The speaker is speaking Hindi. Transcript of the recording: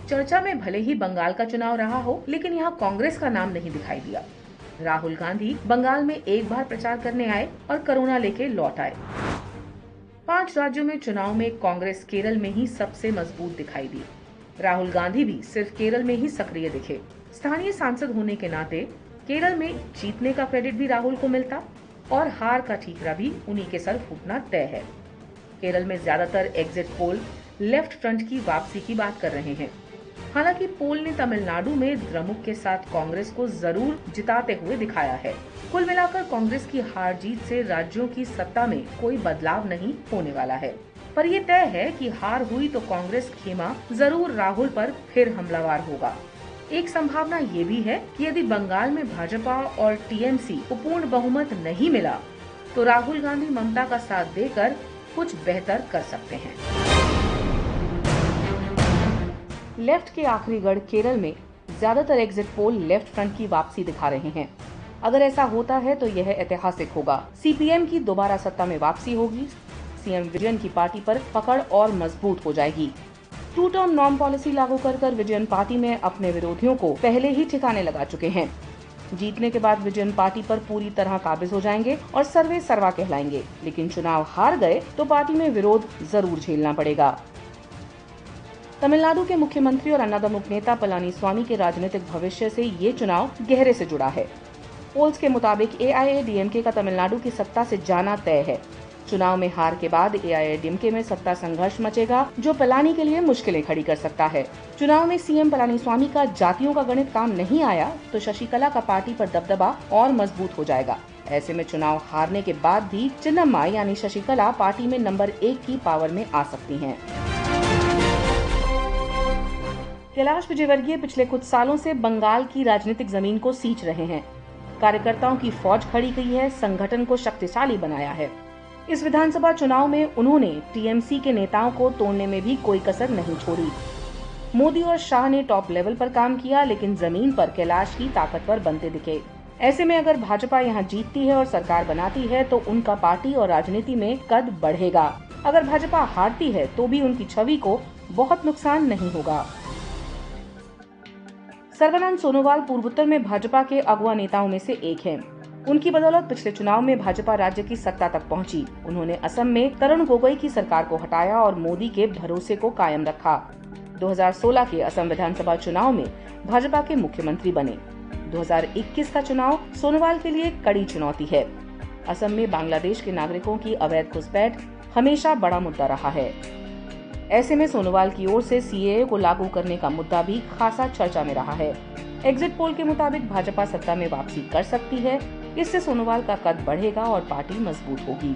चर्चा में भले ही बंगाल का चुनाव रहा हो, लेकिन यहाँ कांग्रेस का नाम नहीं दिखाई दिया। राहुल गांधी बंगाल में एक बार प्रचार करने आए और कोरोना लेके लौट आए। 5 राज्यों में चुनाव में कांग्रेस केरल में ही सबसे मजबूत दिखाई दी। राहुल गांधी भी सिर्फ केरल में ही सक्रिय दिखे। स्थानीय सांसद होने के नाते केरल में जीतने का क्रेडिट भी राहुल को मिलता और हार का ठीकरा भी उन्हीं के सर फूटना तय है। केरल में ज्यादातर एग्जिट पोल लेफ्ट फ्रंट की वापसी की बात कर रहे हैं। हालांकि पोल ने तमिलनाडु में द्रमुक के साथ कांग्रेस को जरूर जिताते हुए दिखाया है। कुल मिलाकर कांग्रेस की हार जीत से राज्यों की सत्ता में कोई बदलाव नहीं होने वाला है, पर ये तय है कि हार हुई तो कांग्रेस खेमा जरूर राहुल पर फिर हमलावर होगा। एक संभावना ये भी है कि यदि बंगाल में भाजपा और टीएमसी को पूर्ण बहुमत नहीं मिला तो राहुल गांधी ममता का साथ देकर कुछ बेहतर कर सकते हैं। लेफ्ट के आखिरी गढ़ केरल में ज्यादातर एग्जिट पोल लेफ्ट फ्रंट की वापसी दिखा रहे हैं। अगर ऐसा होता है तो यह ऐतिहासिक होगा। सीपीएम की दोबारा सत्ता में वापसी होगी। सीएम विजयन की पार्टी पर पकड़ और मजबूत हो जाएगी। 2 टर्म नॉर्म पॉलिसी लागू कर विजयन पार्टी में अपने विरोधियों को पहले ही ठिकाने लगा चुके हैं। जीतने के बाद विजयन पार्टी पर पूरी तरह काबिज हो जाएंगे और सर्वे सर्वा कहलाएंगे, लेकिन चुनाव हार गए तो पार्टी में विरोध जरूर झेलना पड़ेगा। तमिलनाडु के मुख्यमंत्री और अन्नाद्रमुक नेता पलानीस्वामी के राजनीतिक भविष्य से ये चुनाव गहरे से जुड़ा है। पोल्स के मुताबिक एआईएडीएमके का तमिलनाडु की सत्ता से जाना तय है। चुनाव में हार के बाद एआईएडीएमके में सत्ता संघर्ष मचेगा, जो पलानी के लिए मुश्किलें खड़ी कर सकता है। चुनाव में सीएम पलानीस्वामी का जातियों का गणित काम नहीं आया तो शशिकला का पार्टी पर दबदबा और मजबूत हो जाएगा। ऐसे में चुनाव हारने के बाद भी चिन्नम्मा यानी शशिकला पार्टी में नंबर 1 की पावर में आ सकती हैं। कैलाश विजयवर्गीय पिछले कुछ सालों से बंगाल की राजनीतिक जमीन को सींच रहे हैं। कार्यकर्ताओं की फौज खड़ी की है, संगठन को शक्तिशाली बनाया है। इस विधानसभा चुनाव में उन्होंने टीएमसी के नेताओं को तोड़ने में भी कोई कसर नहीं छोड़ी। मोदी और शाह ने टॉप लेवल पर काम किया, लेकिन जमीन पर कैलाश ही ताकतवर बनते दिखे। ऐसे में अगर भाजपा यहाँ जीतती है और सरकार बनाती है तो उनका पार्टी और राजनीति में कद बढ़ेगा। अगर भाजपा हारती है तो भी उनकी छवि को बहुत नुकसान नहीं होगा। सर्बानंद सोनोवाल पूर्वोत्तर में भाजपा के अगुवा नेताओं में से एक हैं। उनकी बदौलत पिछले चुनाव में भाजपा राज्य की सत्ता तक पहुंची। उन्होंने असम में तरुण गोगोई की सरकार को हटाया और मोदी के भरोसे को कायम रखा। 2016 के असम विधानसभा चुनाव में भाजपा के मुख्यमंत्री बने। 2021 का चुनाव सोनोवाल के लिए कड़ी चुनौती है। असम में बांग्लादेश के नागरिकों की अवैध घुसपैठ हमेशा बड़ा मुद्दा रहा है। ऐसे में सोनोवाल की ओर से सीएए को लागू करने का मुद्दा भी खासा चर्चा में रहा है। एग्जिट पोल के मुताबिक भाजपा सत्ता में वापसी कर सकती है। इससे सोनोवाल का कद बढ़ेगा और पार्टी मजबूत होगी।